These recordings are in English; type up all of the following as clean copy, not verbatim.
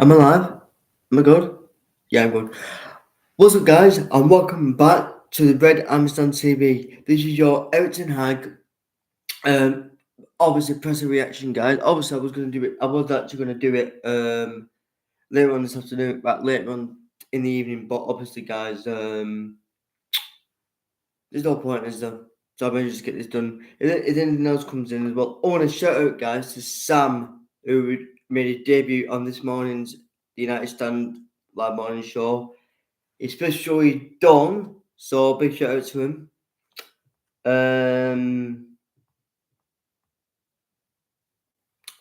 I'm alive. Am I good? Yeah, I'm good. What's up, guys? And welcome back to the Red Amsterdam TV. This is your Everton Hag. Um, obviously, press a reaction, guys. Obviously, I was going to do it. I was actually going to do it later on this afternoon, but later on in the evening. But obviously, guys, there's no point, is there? So I better just get this done. If anything else comes in as well, I want to shout out, guys, to Sam, who made his debut on this morning's the United Stand live morning show. His first show he's done, so big shout out to him. I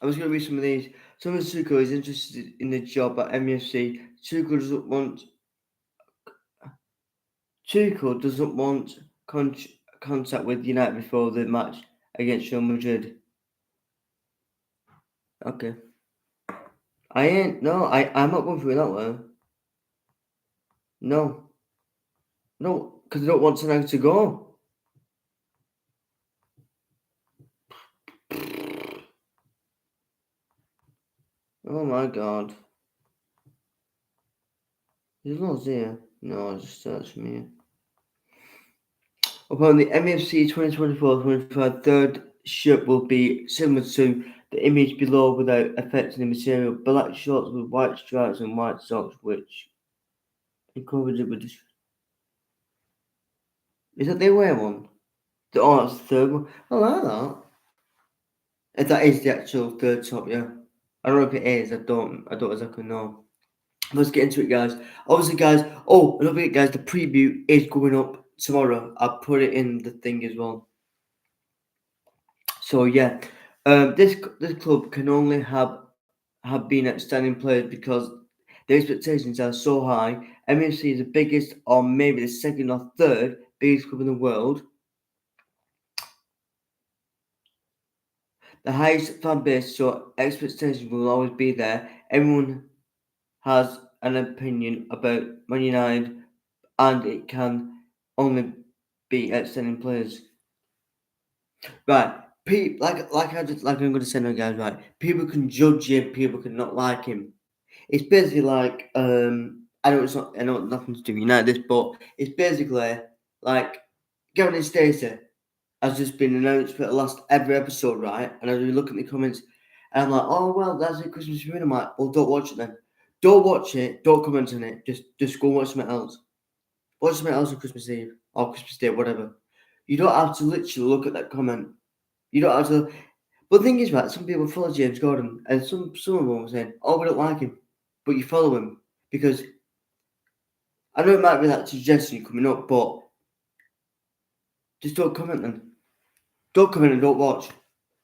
was going to read some of these. Someone Suko is interested in the job at MFC. Tuchel doesn't want contact with United before the match against Real Madrid. Okay. I'm not going through that one. No. No, because I don't want tonight to go. Oh my god. There's no there. No, it just starts from here. Upon the MFC 2024-25 third shirt will be similar to the image below without affecting the material. Black shorts with white stripes and white socks, which encourage it with the. Is that the away one? Oh, that's the third one. I like that. If that is the actual third top, yeah. I don't know if it is. I don't exactly know. Let's get into it, guys. Obviously, guys. Oh, another thing, guys. The preview is going up tomorrow. I'll put it in the thing as well. So yeah, this club can only have been outstanding players because the expectations are so high. MFC is the biggest, or maybe the second or third biggest club in the world. The highest fan base, so expectations will always be there. Everyone has an opinion about Man United, and it can only be outstanding players. Right. I'm gonna say now, guys. Right. People can judge him. People can not like him. It's basically like I know it's not. I know nothing to do with United, but it's basically like Gavin Stacey has just been announced for the last every episode, right? And I was look at the comments, and I'm like, oh well, that's a Christmas movie. I'm like, well, don't watch it then. Don't watch it. Don't comment on it. Just go watch something else. Watch something else on Christmas Eve or Christmas Day, whatever. You don't have to literally look at that comment. You don't have to. But the thing is, right, some people follow James Gordon, and some of them were saying, "Oh, we don't like him," but you follow him because I know it might be that suggestion coming up, but just don't comment then. Don't comment and don't watch.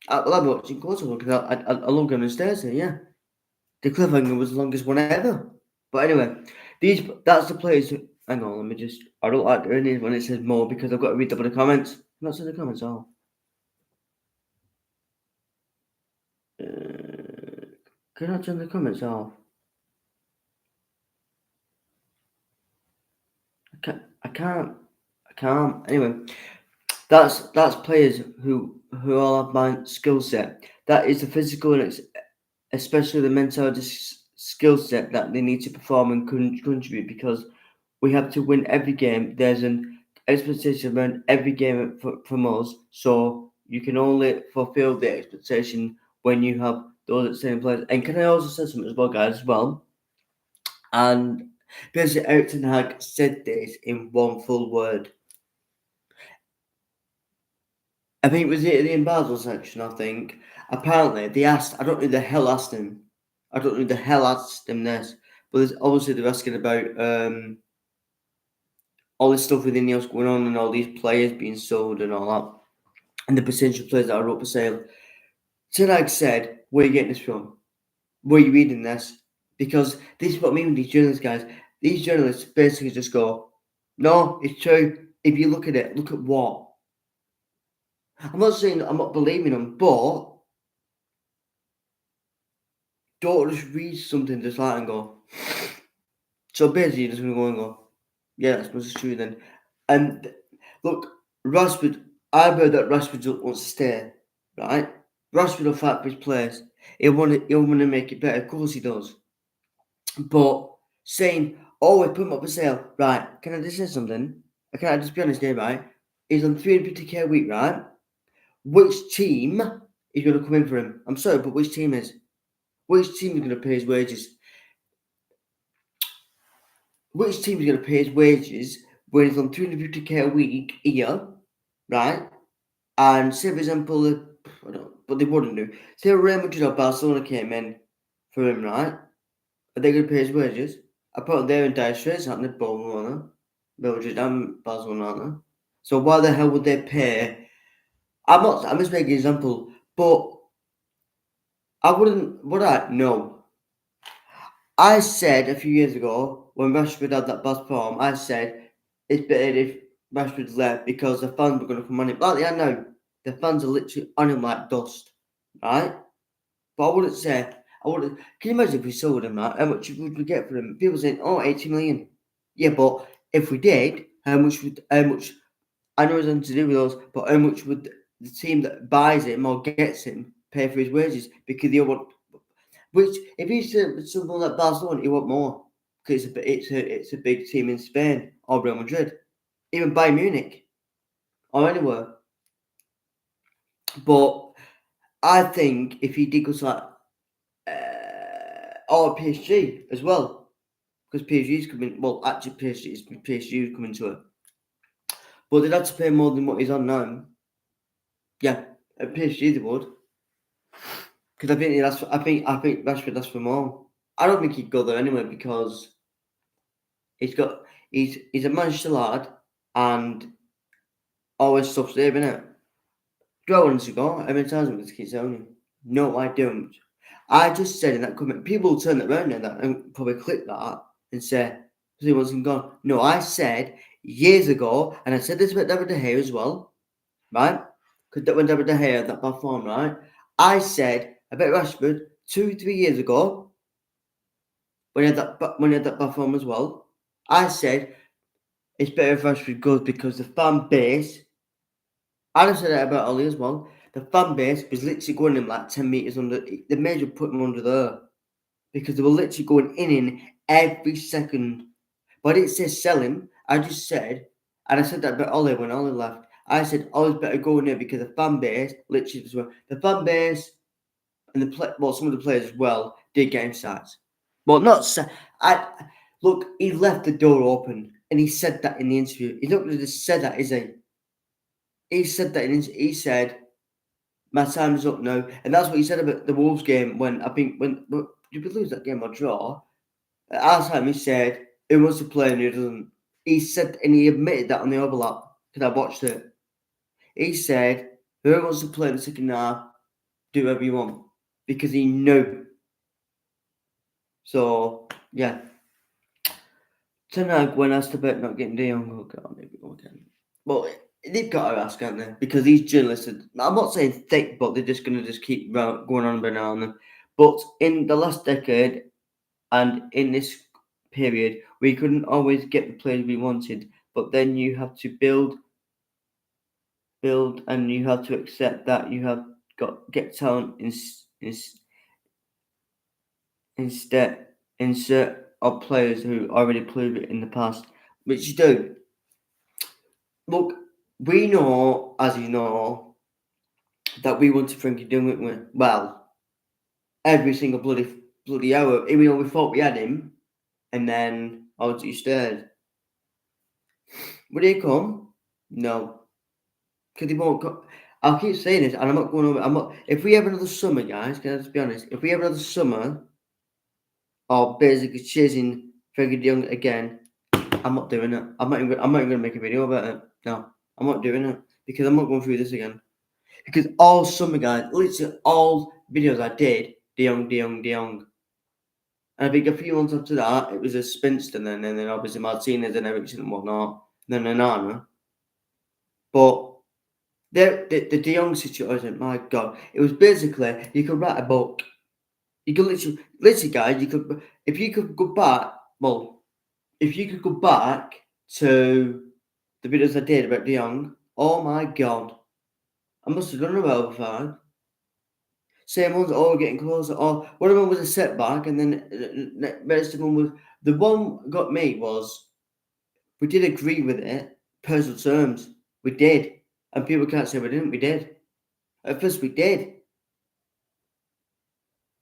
Well, I'm watching closer because I love going upstairs here. Yeah, the cliffhanger was the longest one ever. But anyway, that's the players. Hang on, let me just. I don't like doing this when it says more because I've got to read double the comments. I'm not seeing the comments all. Can I turn the comments off? I can't. Anyway, that's players who all have my skill set. That is the physical and especially the mental skill set that they need to perform and contribute because we have to win every game. There's an expectation around every game from us, so you can only fulfill the expectation when you have those same players. And can I also say something as well, guys? As well, and basically, Eric Ten Hag said this in one full word. I think it was the embargo section, I think. Apparently, they asked, I don't know who the hell asked him. I don't know who the hell asked him this. But obviously, they're asking about all this stuff within the going on and all these players being sold and all that. And the potential players that are up for sale. Ten said, where are you getting this from? Where are you reading this? Because this is what I mean with these journalists, guys. These journalists basically just go, no, it's true. If you look at it, look at what? I'm not saying I'm not believing them, but don't just read something just like and go. So basically, you're just gonna go and go, yeah, that's must true then. And look, Rashford, I've heard that Rashford wants to stay, right? Rashford will fight for his place. He'll want to make it better. Of course he does. But saying, oh, we put him up for sale, right? Can I just say something? Can I just be honest here, right? He's on 350k a week, right? Which team is going to come in for him? I'm sorry, but which team is? Which team is going to pay his wages? Which team is going to pay his wages when he's on 350k a week here, right? And say, for example, I don't, but they wouldn't do. Say Real Madrid or Barcelona came in for him, right? Are they going to pay his wages? I put they're in dire straits, aren't they? Barcelona, Real Madrid and Barcelona, aren't they? So why the hell would they pay? I'm just making an example, but I wouldn't. Would I? No. I said a few years ago when Rashford had that bad form, I said it's better if Rashford left because the fans were going to come on him. Like they are now, the fans are literally on him like dust, right? But I wouldn't say. I wouldn't. Can you imagine if we sold him? Right? How much would we get for him? People saying, "Oh, 80 million." Yeah, but if we did, how much would? How much? I know it's nothing to do with us, but how much would the team that buys him or gets him pay for his wages? Because they want. Which, if he's someone like Barcelona, he want more because it's a big team in Spain or Real Madrid, even Bayern Munich or anywhere. But I think if he did go to like or PSG as well, because PSG's coming. Well, actually, PSG's coming to it, but they'd have to pay more than what he's on now. Yeah, at PSG they would, because I think Rashford asked for more. I don't think he'd go there anyway because he's got he's a Manchester lad and always stuff's there, innit? Do I want to go? How many times am I going to keep telling you? No, I don't. I just said in that comment, people will turn it around and that and probably click that and say, he wasn't gone. No, I said years ago, and I said this about David De Gea as well, right? Because when David De Gea had that bad form, right? I said about Rashford 2-3 years ago, when he had that bad form as well, I said it's better if Rashford goes because the fan base, and I said that about Ollie as well, the fan base was literally going him like 10 metres under, the major put him under there because they were literally going in every second. But I didn't say sell him. I just said, and I said that about Ollie when Ollie left. I said Ollie's better go in there because the fan base, literally, the fan base and some of the players as well did get inside. Well, not I look. He left the door open, and he said that in the interview. He's not going to just say that, is he? He said that he said my time's up now, and that's what he said about the Wolves game when I think when did we lose that game or draw? At our time, he said, who wants to play and who doesn't. He said, and he admitted that on the overlap, because I watched it. He said, whoever wants to play in the second half, do whatever you want. Because he knew. So, yeah. Tonight, when asked about not getting De Jong, oh God, maybe go again. Well, they've got to ask, haven't they? Because these journalists, I'm not saying thick, but they're just going to just keep going on about them. But in the last decade, and in this period, we couldn't always get the players we wanted. But then you have to build, and you have to accept that you have got get talent instead insert of players who already proved it in the past, which you do. Look, we know, as you know, that we wanted Frankie de Jong. Well, every single bloody hour. Even though we thought we had him, and then he stayed. Would he come? No. Because he won't come. I'll keep saying this, and I'm not going over. I'm not. If we have another summer, guys, can I just be honest? If we have another summer, or basically chasing Frankie de Jong again, I'm not doing it. I'm not even going to make a video about it. No, I'm not doing it because I'm not going through this again. Because all summer, guys, literally all videos I did, de Jong, de Jong, de Jong. And I think a few months after that, it was a Spinster then, and then obviously Martinez and Ericsson and whatnot, and then Anana. But the De Jong situation, my God, it was basically you could write a book. You could literally, guys, if you could go back, if you could go back to the videos I did about De Jong, oh my God, I must have done about over 5. Same ones, all getting closer. Or one of them was a setback, and then the rest of them was the one got me was we did agree with it, personal terms. We did, and people can't say we didn't. We did. At first, we did.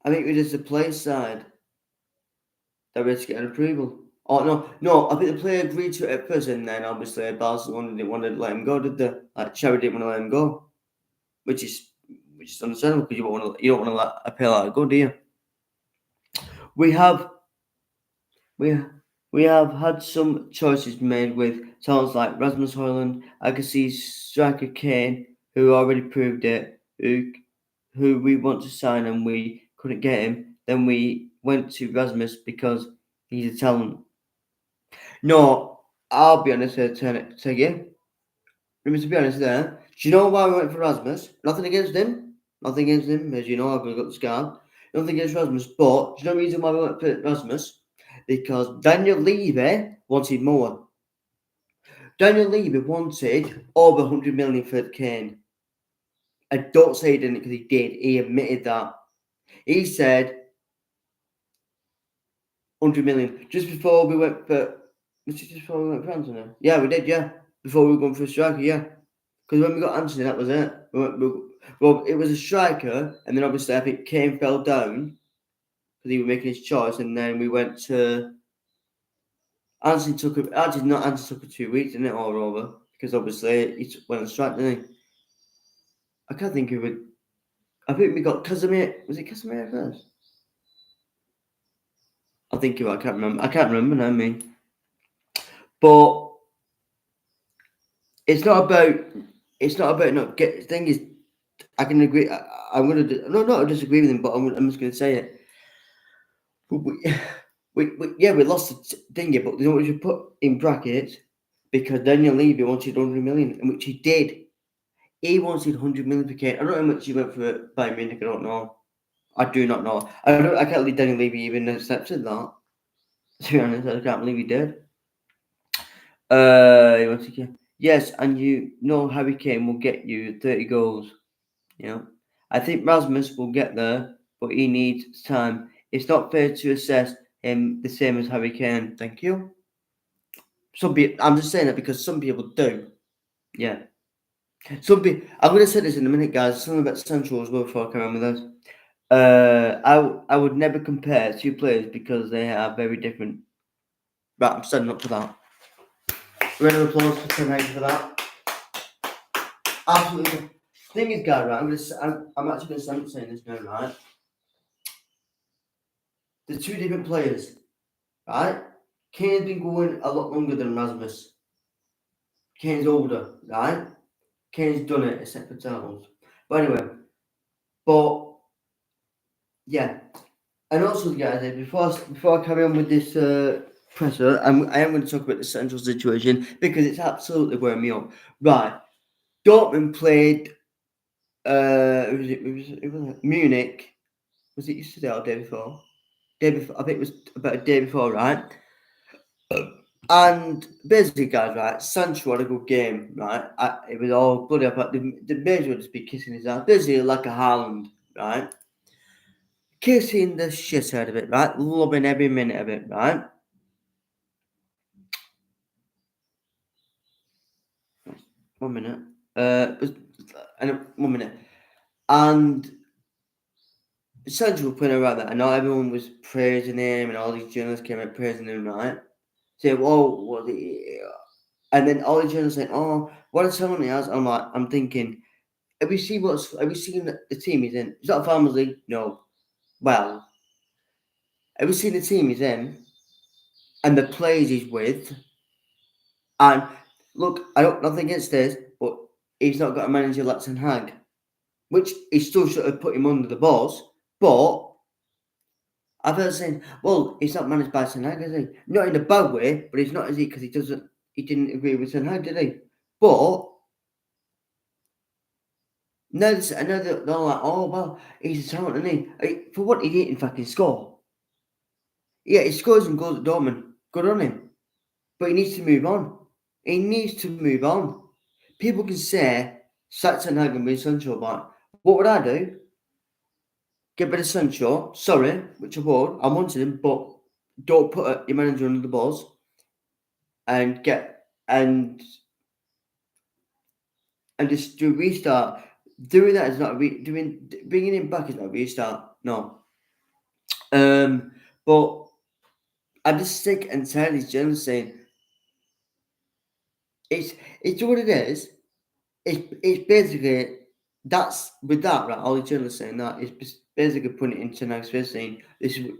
I think we just the play side that we had to get an approval. Oh no! I think the player agreed to it at first, and then obviously Barcelona didn't want to let him go, did they? Like Xavi didn't want to let him go, which is understandable because you don't want to let a player like go, do you? We have we we have had some choices made with talents like Rasmus Højlund. I can see striker Kane, who already proved it, who we want to sign and we couldn't get him. Then we went to Rasmus because he's a talent. No, I'll be honest here, to you. Let me to be honest there. Do you know why we went for Rasmus? Nothing against him. Nothing against him, as you know, I've got the scar. Nothing against Rasmus, but do you know the reason why we went for Rasmus? Because Daniel Levy wanted more. Daniel Levy wanted over 100 million for Kane. I don't say he didn't because he did. He admitted that. He said 100 million. Just before we went for. Was it just before we went for Anthony? Yeah, we did, yeah. Before we were going for a striker, yeah. Because when we got Anthony, that was it. Well, it was a striker, and then obviously I think Kane fell down because he was making his choice, and then we went to. Anthony took it. Actually, not Anthony took it 2 weeks, didn't it, all over? Because obviously he went on strike, didn't he? I can't think of it. I think we got Casemiro. Was it Casemiro first? I think you're right. I can't remember. I can't remember now, me. But it's not about. It's not about not get. The thing is, I can agree. I'm gonna not disagree with him, but I'm just gonna say it. We lost the thing, but you know what we should put in brackets because Daniel Levy wanted 100 million, and which he did. He wanted 100 million for Kane. I don't know how much he went for Bayern Munich. I don't know. I do not know. I can't believe Daniel Levy even accepted that. To be honest, I can't believe he did. Yes, and you know Harry Kane will get you 30 goals. You know, I think Rasmus will get there, but he needs time. It's not fair to assess him the same as Harry Kane. Thank you. I'm just saying that because some people do. Yeah. I'm going to say this in a minute, guys. Something about Central as well before I come on with this. I would never compare two players because they are very different. Right, I'm standing up for that. Round of applause for tonight for that. Absolutely. Thing is, guys, right? I'm actually going to stand up saying this now, right? The two different players, right? Kane's been going a lot longer than Rasmus. Kane's older, right? Kane's done it, except for Towns. But anyway, yeah. And also, guys, before I carry on with this presser, I am going to talk about the central situation because it's absolutely wearing me up. Right. Dortmund played it was Munich. Was it yesterday or the day before? Day before, I think it was about a day before, right? And basically, guys, right, Sancho had a good game, right? It was all bloody up. The major would just be kissing his ass, basically like a Haaland, right? Kissing the shit out of it, right? Loving every minute of it, right? One minute. And 1 minute. And Sancho putting around that, and not everyone was praising him, and all these journalists came out praising him, right? Saying, "Oh, what the?" And then all the journalists saying, "Oh, what a talent he has." I'm thinking, have you seen the team he's in? It's not a Farmers League, no. Well, have you seen the team he's in and the players he's with? And look, I don't nothing against this, but he's not got a manager like Ten Hag, which he still should have put him under the bus. But I've heard saying, well, he's not managed by Ten Hag, is he? Not in a bad way, but he's not, is he? Because he didn't agree with Ten Hag, did he? But now they're like, oh well, he's a talent, isn't he? For what he didn't fucking score. Yeah, he scores and goals at Dortmund. Good on him. But he needs to move on. He needs to move on. People can say, sack Ten Hag and be Sancho, but what would I do? get rid of Sancho. Sorry, which I would. I wanted him, but don't put your manager under the bus and get and just do a restart. Doing that is not bringing him back is not a restart. No. But I'm just sick and tired of these journalists saying it's what it is. It's basically that's with that right. All the journalists saying that is basically putting it into next face saying this is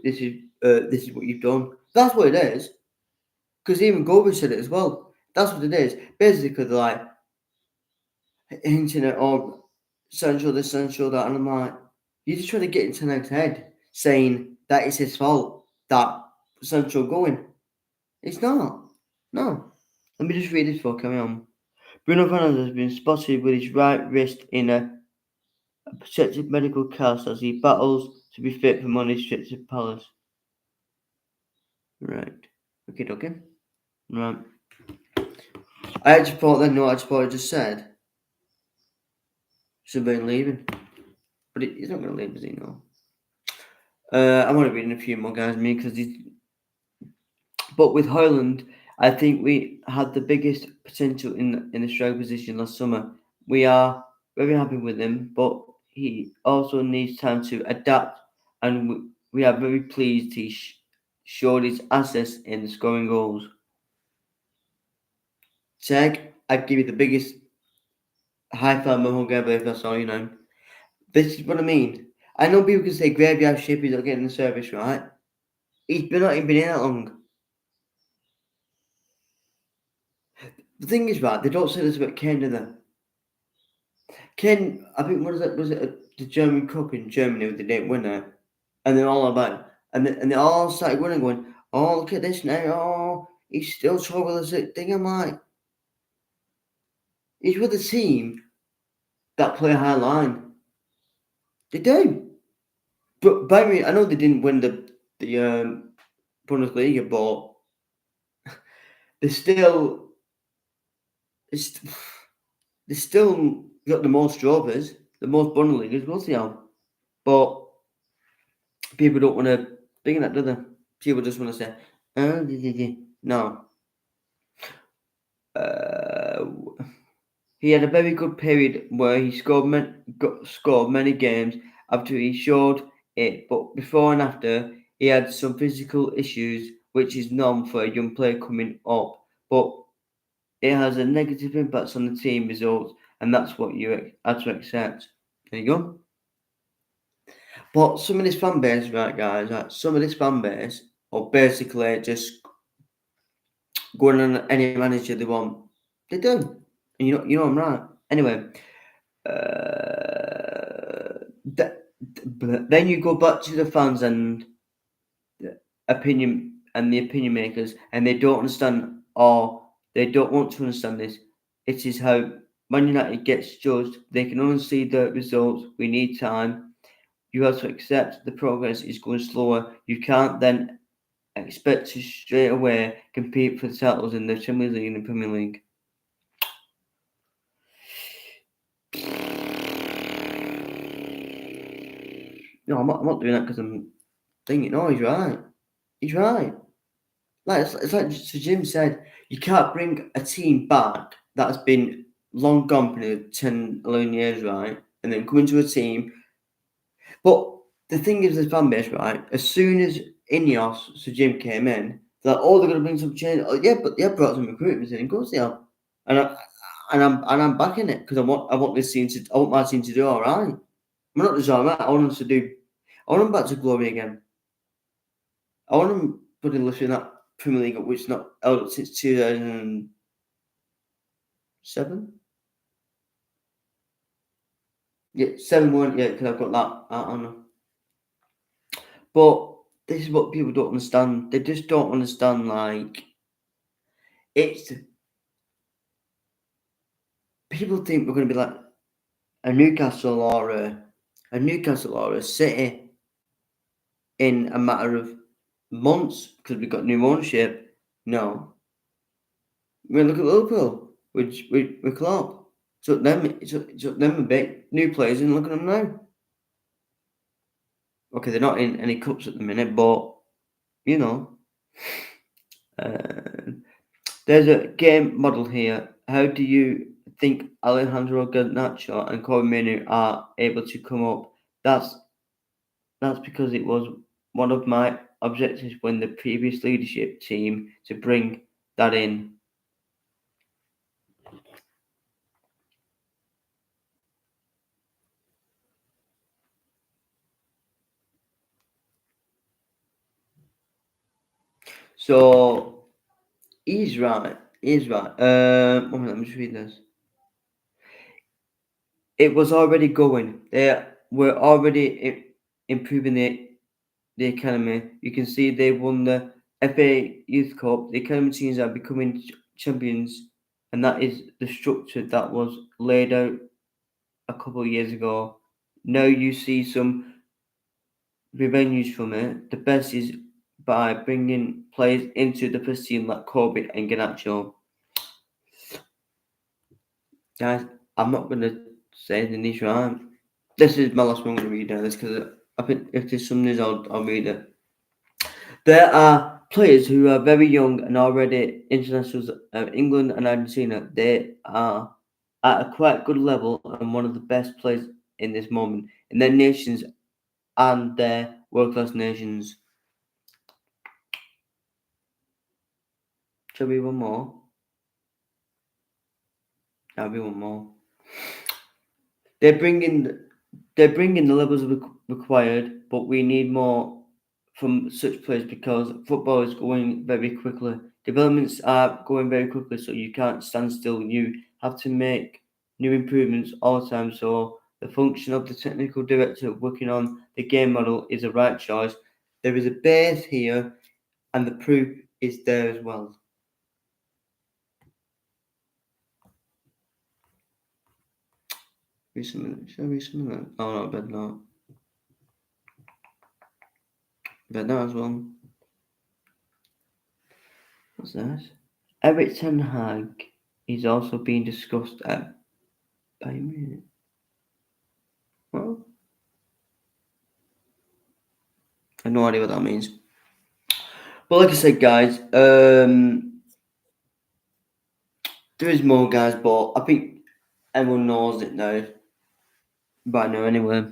what you've done. That's what it is. Because even Goldberg said it as well. That's what it is. Basically, they're like hinting at Sancho this, Sancho that, and I'm like, you're just trying to get into Neg's head, saying that it's his fault that Sancho going. It's not. No. Let me just read this for carry on. Bruno Fernandes has been spotted with his right wrist in a protective medical cast as he battles to be fit for Monday's trip to Palace. Right. Okay. Right. I actually thought then, no, I just said. Should have been leaving. But he's not going to leave, is he? No. I want to read in a few more guys, me, because he's. But with Haaland, I think we had the biggest potential in the striker position last summer. We are very happy with him, but he also needs time to adapt, and we are very pleased he showed his assets in scoring goals. Tag, I'd give you the biggest high five hug ever if that's all you know. This is what I mean. I know people can say graveyard shift, he's not getting the service right. He's not even been in that long. The thing is, right, they don't say this about Kane, do they? Kane, I think, what is it? Was it the German Cup in Germany where they didn't win it? And they're all about and they all started winning, going, oh, look at this now. Oh, he's still trouble as a thing. I'm like, he's with a team that play high line. They do. But by me, I know they didn't win the Bundesliga, but they still it's they still got the most trophies, the most Bundesligas, both they have. But people don't want to bring that, do they? People just want to say, oh, no. He had a very good period where he scored many games after he showed it, but before and after he had some physical issues, which is normal for a young player coming up. But it has a negative impact on the team results, and that's what you have to accept. There you go. But some of this fan base, right, guys, some of this fan base are basically just going on any manager they want. They do. And you know I'm right. Anyway, then you go back to the fans and the opinion makers, and they don't understand or they don't want to understand this. It is how Man United gets judged. They can only see the results. We need time. You have to accept the progress is going slower. You can't then expect to straight away compete for the titles in the Champions League and the Premier League. No, I'm not doing that because I'm thinking, no, he's right. He's right. Like it's like Sir Jim said, you can't bring a team back that's been long gone for 10, 11 years, right? And then come into a team. But the thing is, the fan base, right? As soon as Ineos, Sir Jim came in, they're like, oh, they're going to bring some change. Oh, yeah, but they have brought some recruitment in. Of course they are. And I'm backing it because I want this team to I want my team to do all right. I'm not just all right. I want them to do. I want them back to glory again. I want them putting lifting that Premier League up, which not held up since 2007. Yeah, 7-1. Yeah, because I've got that. I don't know. But this is what people don't understand. They just don't understand. Like it's people think we're going to be like a Newcastle or a City in a matter of months because we've got new ownership. No, we look at Liverpool, which with Klopp. So them a bit new players and look at them now. Okay, they're not in any cups at the minute, but you know, uh, there's a game model here. How do you think Alejandro Garnacho and Kobe Minu are able to come up? That's that's because it was one of my objectives when the previous leadership team to bring that in. So he's right. He's right. One minute, let me just read this. It was already going. They were already improving the academy. You can see they won the FA Youth Cup. The academy teams are becoming champions, and that is the structure that was laid out a couple of years ago. Now you see some revenues from it. The best is by bringing players into the first team like Corbett and Ganacho. Guys, I'm not going to say anything these right. This is my last one I'm going to read now. This because I think if there's some news, I'll read it. There are players who are very young and already internationals of England and Argentina. They are at a quite good level and one of the best players in this moment in their nations and their world class nations. Shall we one more? I'll be one more. They're bringing they're bringing the levels required, but we need more from such players because football is going very quickly. Developments are going very quickly, so you can't stand still. You have to make new improvements all the time. So the function of the technical director working on the game model is the right choice. There is a base here, and the proof is there as well. Read some of that. Shall I read some of that? Oh no, I bet not. Bet not as well. What's that? Eric Ten Hag is also being discussed at Bayern Munich. Well, I have no idea what that means. But like I said, guys, there is more, guys, but I think everyone knows it now. By now, anyway.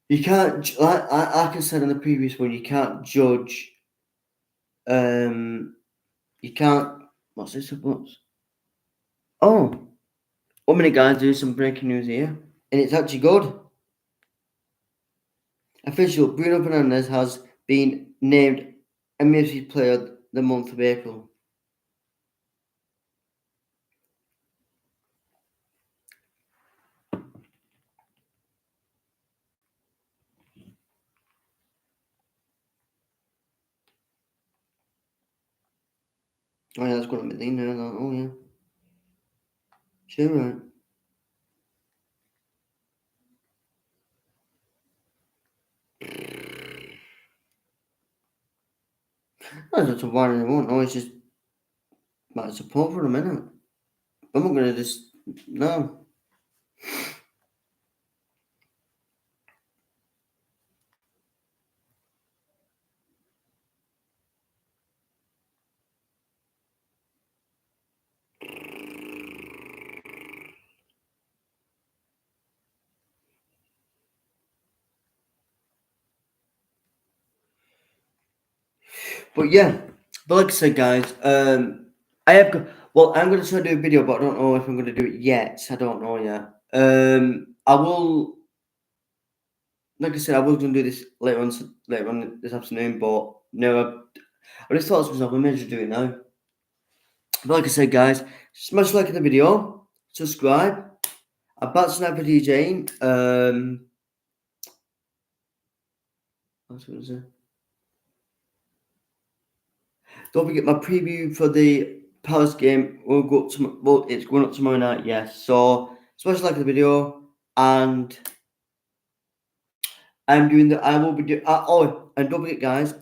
You can't, like I said in the previous one, you can't judge. You can't. What's this? What's? Oh, 1 minute, guys. There's some breaking news here, and it's actually good. Official: Bruno Fernandes has been named Music Player the month of April. Oh yeah, that's got a thing there. Oh yeah, sure right. That's not a one I want. Oh, it's just about support for a minute. I'm not gonna just no. But yeah, but like I said, guys, I have well, I'm gonna try to do a video, but I don't know if I'm gonna do it yet. I don't know yet. I will. Like I said, I was gonna do this later on this afternoon, but no, I just thought to myself, I may as well do it now. But like I said, guys, smash like the video, subscribe. I'm back tonight for DJing. What was I gonna say? Don't forget my preview for the Palace game. Will go up to well, it's going up tomorrow night. Yes, so smash like the video, and I'm doing the. I will be doing. Oh, and don't forget, guys.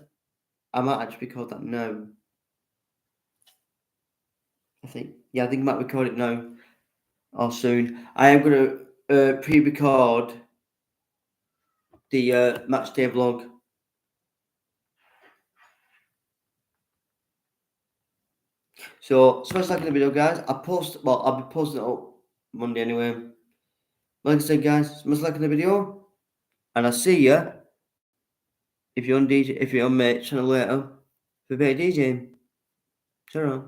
I might actually record that now. I think. Yeah, I think I might record it now or soon. I am gonna pre-record the match day vlog. So smash like in the video, guys. I'll be posting it up Monday anyway. Like I said, guys, smash like in the video, and I'll see you if you're on my channel later for a bit of DJing. Ta-ra.